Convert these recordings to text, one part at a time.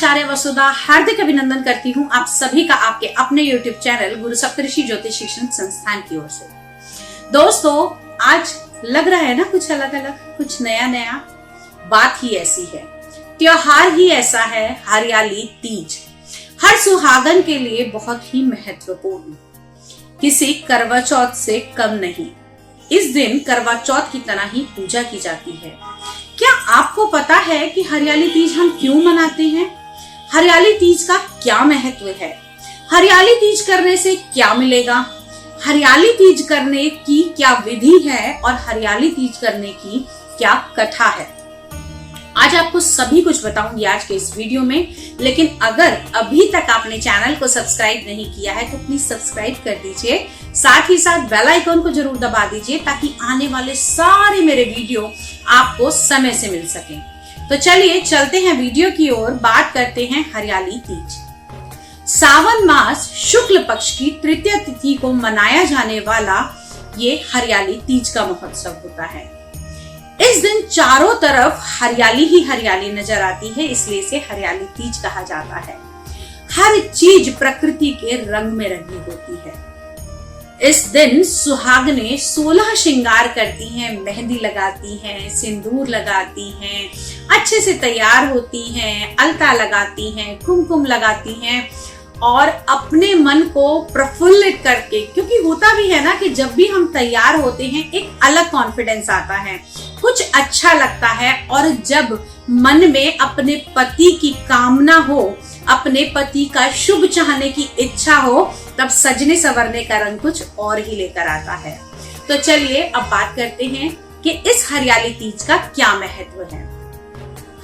आचार्य वसुधा हार्दिक अभिनंदन करती हूँ आप सभी का आपके अपने YouTube चैनल गुरु सप्तऋषि ज्योतिष शिक्षण संस्थान की ओर से। दोस्तों, आज लग रहा है ना कुछ अलग अलग, कुछ नया नया। बात ही ऐसी है, त्योहार ही ऐसा है, हरियाली तीज हर सुहागन के लिए बहुत ही महत्वपूर्ण, किसी करवा चौथ से कम नहीं। इस दिन करवा चौथ की तरह ही पूजा की जाती है। क्या आपको पता है कि हरियाली तीज हम क्यों मनाते हैं? हरियाली तीज का क्या महत्व है? हरियाली तीज करने से क्या मिलेगा? हरियाली तीज करने की क्या विधि है और हरियाली तीज करने की क्या कथा है? आज आपको सभी कुछ बताऊंगी आज के इस वीडियो में। लेकिन अगर अभी तक आपने चैनल को सब्सक्राइब नहीं किया है तो प्लीज सब्सक्राइब कर दीजिए, साथ ही साथ बेल आइकन को जरूर दबा दीजिए ताकि आने वाले सारे मेरे वीडियो आपको समय से मिल सके। तो चलिए चलते हैं वीडियो की ओर, बात करते हैं हरियाली तीज। सावन मास शुक्ल पक्ष की तृतीय तिथि को मनाया जाने वाला ये हरियाली तीज का महोत्सव होता है। इस दिन चारों तरफ हरियाली ही हरियाली नजर आती है, इसलिए इसे हरियाली तीज कहा जाता है। हर चीज प्रकृति के रंग में रंगी होती है। इस दिन सुहागनें 16 श्रृंगार करती हैं, मेहंदी लगाती हैं, सिंदूर लगाती हैं, अच्छे से तैयार होती हैं, अलता लगाती हैं, कुमकुम लगाती हैं और अपने मन को प्रफुल्लित करके, क्योंकि होता भी है ना कि जब भी हम तैयार होते हैं एक अलग कॉन्फिडेंस आता है, कुछ अच्छा लगता है। और जब मन में अपने पति की कामना हो, अपने पति का शुभ चाहने की इच्छा हो, तब सजने संवरने का रंग कुछ और ही लेकर आता है। तो चलिए अब बात करते हैं कि इस हरियाली तीज का क्या महत्व है।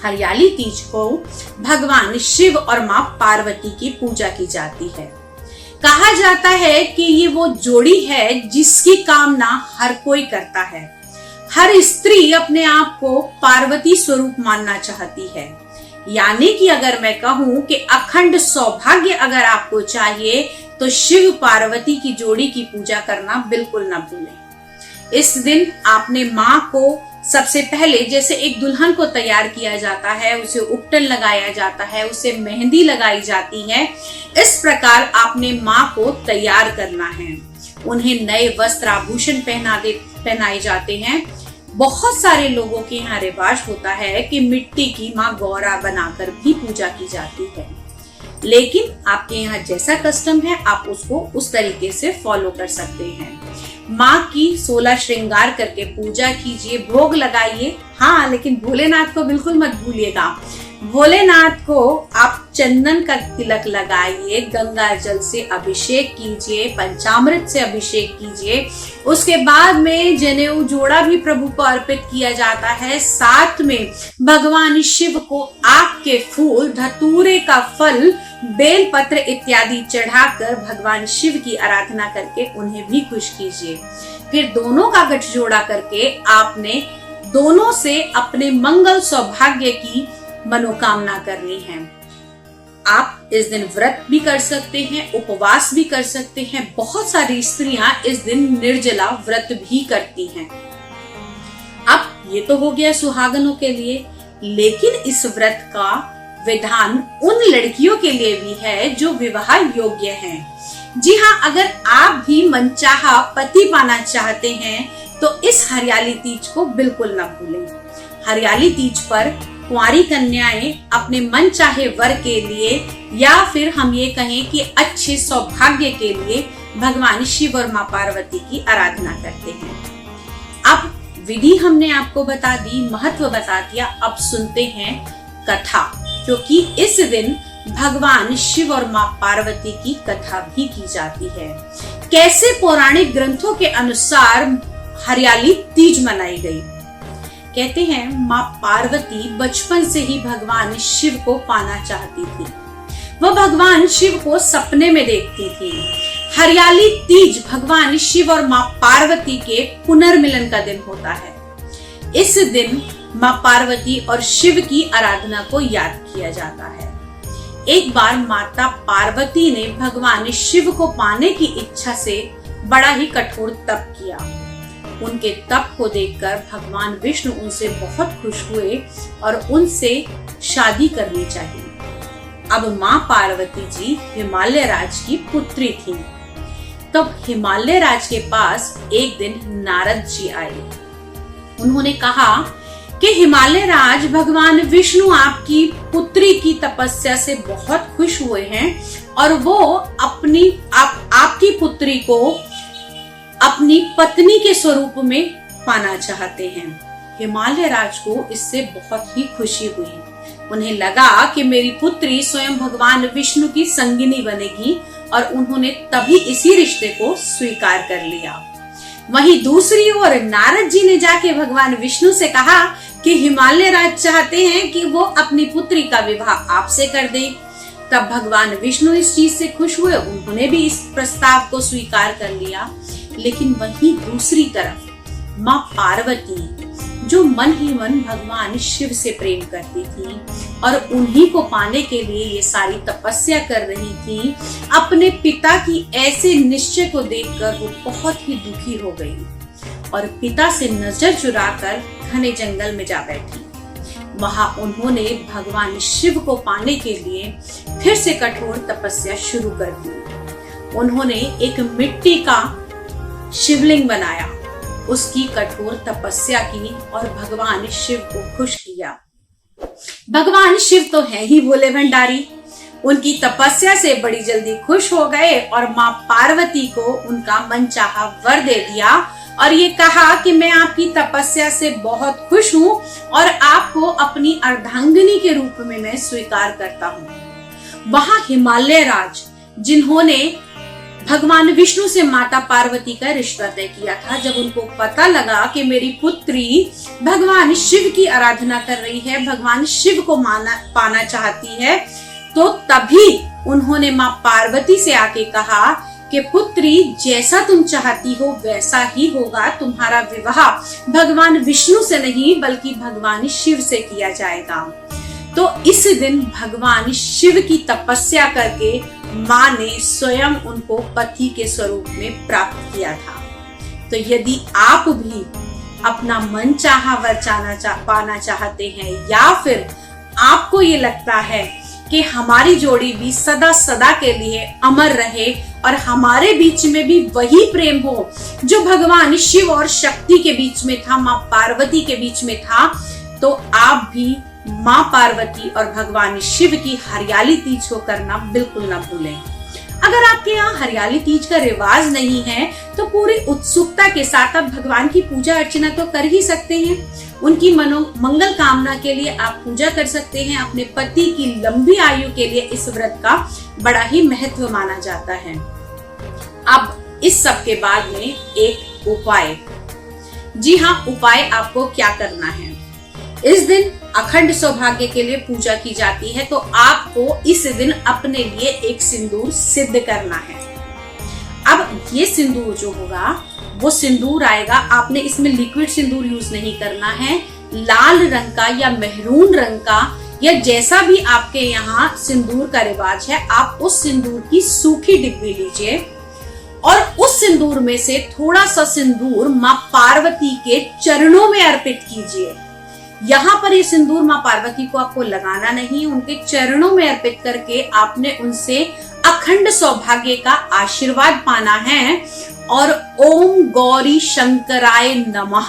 हरियाली तीज को भगवान शिव और मां पार्वती की पूजा की जाती है। कहा जाता है कि ये वो जोड़ी है जिसकी कामना हर कोई करता है। हर स्त्री अपने आप को पार्वती स्वरूप मानना चाहती है। यानी कि अगर मैं कहूं कि अखंड सौभाग्य अगर आपको चाहिए तो शिव पार्वती की जोड़ी की पूजा करना बिल्कुल न भूलें। इस दिन आपने मां को सबसे पहले, जैसे एक दुल्हन को तैयार किया जाता है, उसे उपटन लगाया जाता है, उसे मेहंदी लगाई जाती है, इस प्रकार आपने मां को तैयार करना है। उन्हें नए वस्त्र आभूषण पहनाए जाते हैं। बहुत सारे लोगों के यहाँ रिवाज होता है कि मिट्टी की मां गौरा बनाकर भी पूजा की जाती है, लेकिन आपके यहाँ जैसा कस्टम है आप उसको उस तरीके से फॉलो कर सकते हैं। माँ की 16 श्रृंगार करके पूजा कीजिए, भोग लगाइए। हाँ, लेकिन भोलेनाथ को बिल्कुल मत भूलिएगा। भोलेनाथ को आप चंदन का तिलक लगाइए, गंगा जल से अभिषेक कीजिए, पंचामृत से अभिषेक कीजिए। उसके बाद में जनेऊ जोड़ा भी प्रभु को अर्पित किया जाता है। साथ में भगवान शिव को आक के फूल, धतूरे का फल, बेल पत्र इत्यादि चढ़ाकर भगवान शिव की आराधना करके उन्हें भी खुश कीजिए। फिर दोनों का गठजोड़ा करके आपने दोनों से अपने मंगल सौभाग्य की मनोकामना करनी है। आप इस दिन व्रत भी कर सकते हैं, उपवास भी कर सकते हैं। बहुत सारी स्त्रियां इस दिन निर्जला व्रत भी करती हैं। अब ये तो हो गया सुहागनों के लिए, लेकिन इस व्रत का विधान उन लड़कियों के लिए भी है जो विवाह योग्य हैं। जी हाँ, अगर आप भी मनचाहा पति पाना चाहते हैं तो इस हरियाली तीज को बिल्कुल न भूलें। हरियाली तीज पर कुंवारी कन्याएं अपने मन चाहे वर के लिए या फिर हम ये कहें कि अच्छे सौभाग्य के लिए भगवान शिव और मां पार्वती की आराधना करते हैं। अब विधि हमने आपको बता दी, महत्व बता दिया, अब सुनते हैं कथा, क्योंकि इस दिन भगवान शिव और मां पार्वती की कथा भी की जाती है। कैसे पौराणिक ग्रंथों के अनुसार हरियाली तीज मनाई गई। कहते हैं मां पार्वती बचपन से ही भगवान शिव को पाना चाहती थी। वह भगवान शिव को सपने में देखती थी। हरियाली तीज भगवान शिव और मां पार्वती के पुनर्मिलन का दिन होता है। इस दिन मां पार्वती और शिव की आराधना को याद किया जाता है। एक बार माता पार्वती ने भगवान शिव को पाने की इच्छा से बड़ा ही कठोर तप किया। उनके तप को देखकर भगवान विष्णु उनसे बहुत खुश हुए और उनसे शादी करनी चाहिए। अब माँ पार्वती जी हिमालय राज की पुत्री थी। तब हिमालय राज के पास एक दिन नारद जी आए। उन्होंने कहा कि हिमालय राज, भगवान विष्णु आपकी पुत्री की तपस्या से बहुत खुश हुए हैं और वो आपकी पुत्री को अपनी पत्नी के स्वरूप में पाना चाहते हैं। हिमालय राज को इससे बहुत ही खुशी हुई। उन्हें लगा कि मेरी पुत्री स्वयं भगवान विष्णु की संगिनी बनेगी और उन्होंने तभी इसी रिश्ते को स्वीकार कर लिया। वहीं दूसरी ओर नारद जी ने जाके भगवान विष्णु से कहा कि हिमालय राज चाहते हैं कि वो अपनी पुत्री का विवाह आपसे कर दे। तब भगवान विष्णु इस चीज से खुश हुए, उन्होंने भी इस प्रस्ताव को स्वीकार कर लिया। लेकिन वहीं दूसरी तरफ माँ पार्वती, जो मन ही मन भगवान शिव से प्रेम करती थी और उन्हीं को पाने के लिए ये सारी तपस्या कर रही थी, अपने पिता की ऐसे निश्चय को देखकर वो बहुत ही दुखी हो गई और पिता से नजर चुराकर घने जंगल में जा बैठी। वहां उन्होंने भगवान शिव को पाने के लिए फिर से कठोर तपस्या शुरू कर दी। उन्होंने एक मिट्टी का शिवलिंग बनाया, उसकी कठोर तपस्या की और भगवान शिव को खुश किया। भगवान शिव तो है ही भोले भंडारी, उनकी तपस्या से बड़ी जल्दी खुश हो गए और माँ पार्वती को उनका मनचाहा वर दे दिया और ये कहा कि मैं आपकी तपस्या से बहुत खुश हूँ और आपको अपनी अर्धांगिनी के रूप में मैं स्वीकार करता हूँ। वहां हिमालय राज, जिन्होंने भगवान विष्णु से माता पार्वती का रिश्ता तय किया था, जब उनको पता लगा कि मेरी पुत्री भगवान शिव की आराधना कर रही है, भगवान शिव को पाना चाहती है, तो तभी उन्होंने माँ पार्वती से आके कहा कि पुत्री, जैसा तुम चाहती हो वैसा ही होगा। तुम्हारा विवाह भगवान विष्णु से नहीं बल्कि भगवान शिव से किया जाएगा। तो इस दिन भगवान शिव की तपस्या करके माँ ने स्वयं उनको पति के स्वरूप में प्राप्त किया था। तो यदि आप भी अपना मनचाहा वर पाना चाहते हैं या फिर आपको ये लगता है कि हमारी जोड़ी भी सदा सदा के लिए अमर रहे और हमारे बीच में भी वही प्रेम हो जो भगवान शिव और शक्ति के बीच में था, माँ पार्वती के बीच में था, तो आप भी माँ पार्वती और भगवान शिव की हरियाली तीज को करना बिल्कुल न भूलें। अगर आपके यहाँ हरियाली तीज का रिवाज नहीं है तो पूरी उत्सुकता के साथ आप भगवान की पूजा अर्चना तो कर ही सकते हैं। उनकी मंगल कामना के लिए आप पूजा कर सकते हैं। अपने पति की लंबी आयु के लिए इस व्रत का बड़ा ही महत्व माना जाता है। अब इस सब के बाद में एक उपाय, जी हाँ, उपाय आपको क्या करना है। इस दिन अखंड सौभाग्य के लिए पूजा की जाती है, तो आपको इस दिन अपने लिए एक सिंदूर सिद्ध करना है। अब ये सिंदूर जो होगा वो सिंदूर आएगा, आपने इसमें लिक्विड सिंदूर यूज नहीं करना है। लाल रंग का या मेहरून रंग का या जैसा भी आपके यहाँ सिंदूर का रिवाज है, आप उस सिंदूर की सूखी डिब्बी लीजिए और उस सिंदूर में से थोड़ा सा सिंदूर माँ पार्वती के चरणों में अर्पित कीजिए। यहाँ पर ये सिंदूर माँ पार्वती को आपको लगाना नहीं, उनके चरणों में अर्पित करके आपने उनसे अखंड सौभाग्य का आशीर्वाद पाना है। और ओम गौरी शंकराय नमः,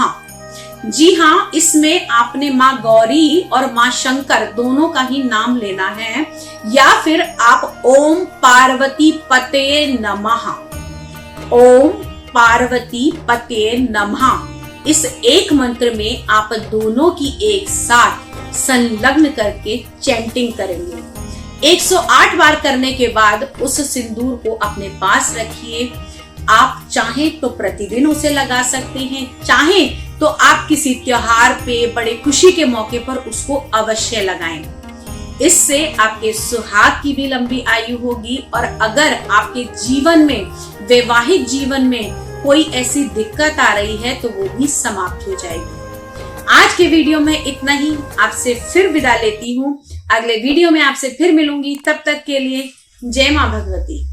जी हाँ, इसमें आपने माँ गौरी और माँ शंकर दोनों का ही नाम लेना है। या फिर आप ओम पार्वती पते नमः, ओम पार्वती पते नमः, इस एक मंत्र में आप दोनों की एक साथ संलग्न करके चैंटिंग करेंगे। 108 बार करने के बाद उस सिंदूर को अपने पास रखिए। आप चाहें तो प्रतिदिन उसे लगा सकते हैं, चाहें तो आप किसी त्योहार पे, बड़े खुशी के मौके पर उसको अवश्य लगाएं। इससे आपके सुहाग की भी लंबी आयु होगी और अगर आपके जीवन में, वैवाहिक जीवन में कोई ऐसी दिक्कत आ रही है तो वो भी समाप्त हो जाएगी। आज के वीडियो में इतना ही, आपसे फिर विदा लेती हूँ। अगले वीडियो में आपसे फिर मिलूंगी, तब तक के लिए जय माँ भगवती।